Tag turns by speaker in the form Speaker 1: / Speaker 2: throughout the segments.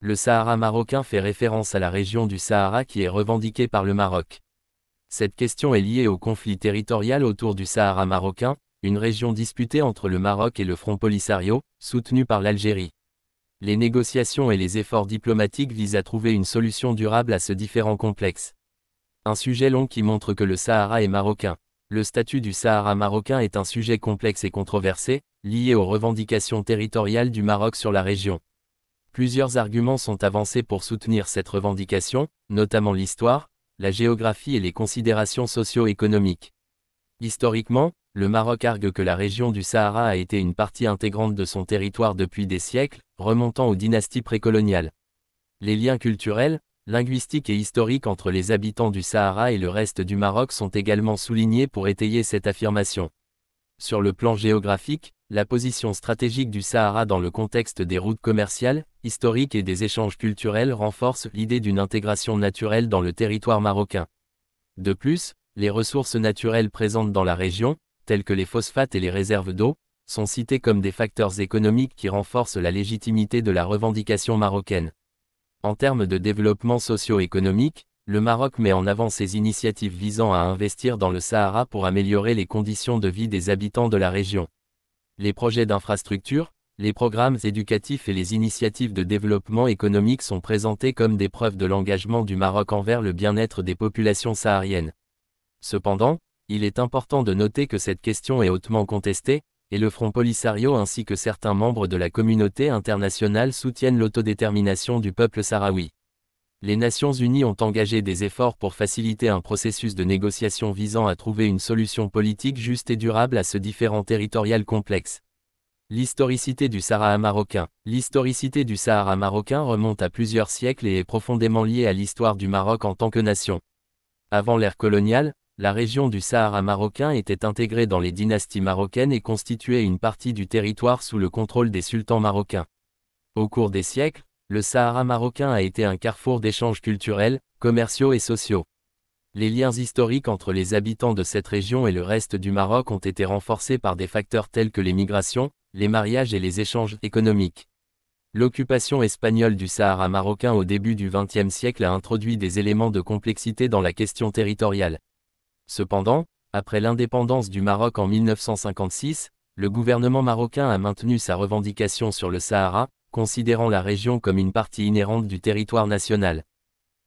Speaker 1: Le Sahara marocain fait référence à la région du Sahara qui est revendiquée par le Maroc. Cette question est liée au conflit territorial autour du Sahara marocain, une région disputée entre le Maroc et le Front Polisario, soutenu par l'Algérie. Les négociations et les efforts diplomatiques visent à trouver une solution durable à ce différend complexe. Un sujet long qui montre que le Sahara est marocain. Le statut du Sahara marocain est un sujet complexe et controversé, lié aux revendications territoriales du Maroc sur la région. Plusieurs arguments sont avancés pour soutenir cette revendication, notamment l'histoire, la géographie et les considérations socio-économiques. Historiquement, le Maroc argue que la région du Sahara a été une partie intégrante de son territoire depuis des siècles, remontant aux dynasties précoloniales. Les liens culturels, linguistiques et historiques entre les habitants du Sahara et le reste du Maroc sont également soulignés pour étayer cette affirmation. Sur le plan géographique, la position stratégique du Sahara dans le contexte des routes commerciales, historiques et des échanges culturels renforce l'idée d'une intégration naturelle dans le territoire marocain. De plus, les ressources naturelles présentes dans la région, telles que les phosphates et les réserves d'eau, sont citées comme des facteurs économiques qui renforcent la légitimité de la revendication marocaine. En termes de développement socio-économique, le Maroc met en avant ses initiatives visant à investir dans le Sahara pour améliorer les conditions de vie des habitants de la région. Les projets d'infrastructure, les programmes éducatifs et les initiatives de développement économique sont présentés comme des preuves de l'engagement du Maroc envers le bien-être des populations sahariennes. Cependant, il est important de noter que cette question est hautement contestée, et le Front Polisario ainsi que certains membres de la communauté internationale soutiennent l'autodétermination du peuple sahraoui. Les Nations Unies ont engagé des efforts pour faciliter un processus de négociation visant à trouver une solution politique juste et durable à ce différend territorial complexe. L'historicité du Sahara marocain. L'historicité du Sahara marocain remonte à plusieurs siècles et est profondément liée à l'histoire du Maroc en tant que nation. Avant l'ère coloniale, la région du Sahara marocain était intégrée dans les dynasties marocaines et constituait une partie du territoire sous le contrôle des sultans marocains. Au cours des siècles, le Sahara marocain a été un carrefour d'échanges culturels, commerciaux et sociaux. Les liens historiques entre les habitants de cette région et le reste du Maroc ont été renforcés par des facteurs tels que les migrations, les mariages et les échanges économiques. L'occupation espagnole du Sahara marocain au début du XXe siècle a introduit des éléments de complexité dans la question territoriale. Cependant, après l'indépendance du Maroc en 1956, le gouvernement marocain a maintenu sa revendication sur le Sahara, considérant la région comme une partie inhérente du territoire national.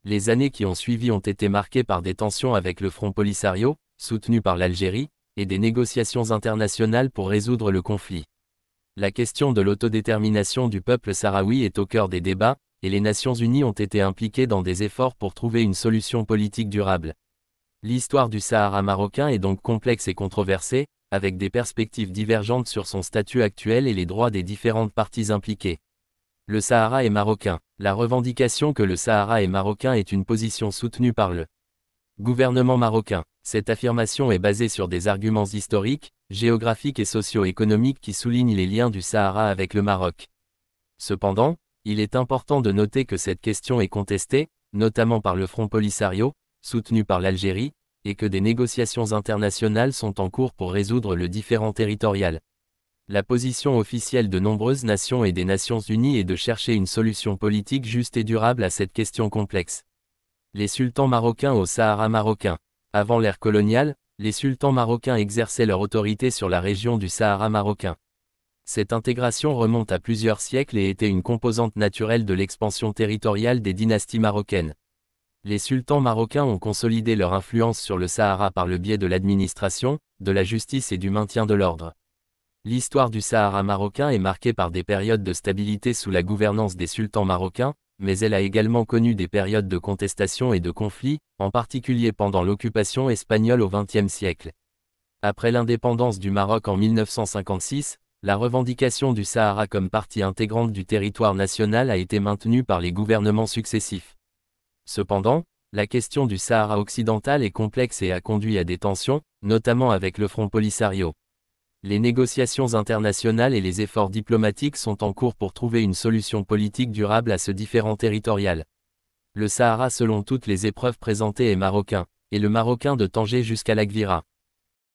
Speaker 1: Les années qui ont suivi ont été marquées par des tensions avec le Front Polisario, soutenu par l'Algérie, et des négociations internationales pour résoudre le conflit. La question de l'autodétermination du peuple sahraoui est au cœur des débats, et les Nations Unies ont été impliquées dans des efforts pour trouver une solution politique durable. L'histoire du Sahara marocain est donc complexe et controversée, avec des perspectives divergentes sur son statut actuel et les droits des différentes parties impliquées. Le Sahara est marocain. La revendication que le Sahara est marocain est une position soutenue par le gouvernement marocain. Cette affirmation est basée sur des arguments historiques, géographiques et socio-économiques qui soulignent les liens du Sahara avec le Maroc. Cependant, il est important de noter que cette question est contestée, notamment par le Front Polisario, soutenu par l'Algérie, et que des négociations internationales sont en cours pour résoudre le différend territorial. La position officielle de nombreuses nations et des Nations Unies est de chercher une solution politique juste et durable à cette question complexe. Les sultans marocains au Sahara marocain. Avant l'ère coloniale, les sultans marocains exerçaient leur autorité sur la région du Sahara marocain. Cette intégration remonte à plusieurs siècles et était une composante naturelle de l'expansion territoriale des dynasties marocaines. Les sultans marocains ont consolidé leur influence sur le Sahara par le biais de l'administration, de la justice et du maintien de l'ordre. L'histoire du Sahara marocain est marquée par des périodes de stabilité sous la gouvernance des sultans marocains, mais elle a également connu des périodes de contestation et de conflits, en particulier pendant l'occupation espagnole au XXe siècle. Après l'indépendance du Maroc en 1956, la revendication du Sahara comme partie intégrante du territoire national a été maintenue par les gouvernements successifs. Cependant, la question du Sahara occidental est complexe et a conduit à des tensions, notamment avec le Front Polisario. Les négociations internationales et les efforts diplomatiques sont en cours pour trouver une solution politique durable à ce différend territorial. Le Sahara selon toutes les épreuves présentées est marocain, et le marocain de Tanger jusqu'à l'Aguilera.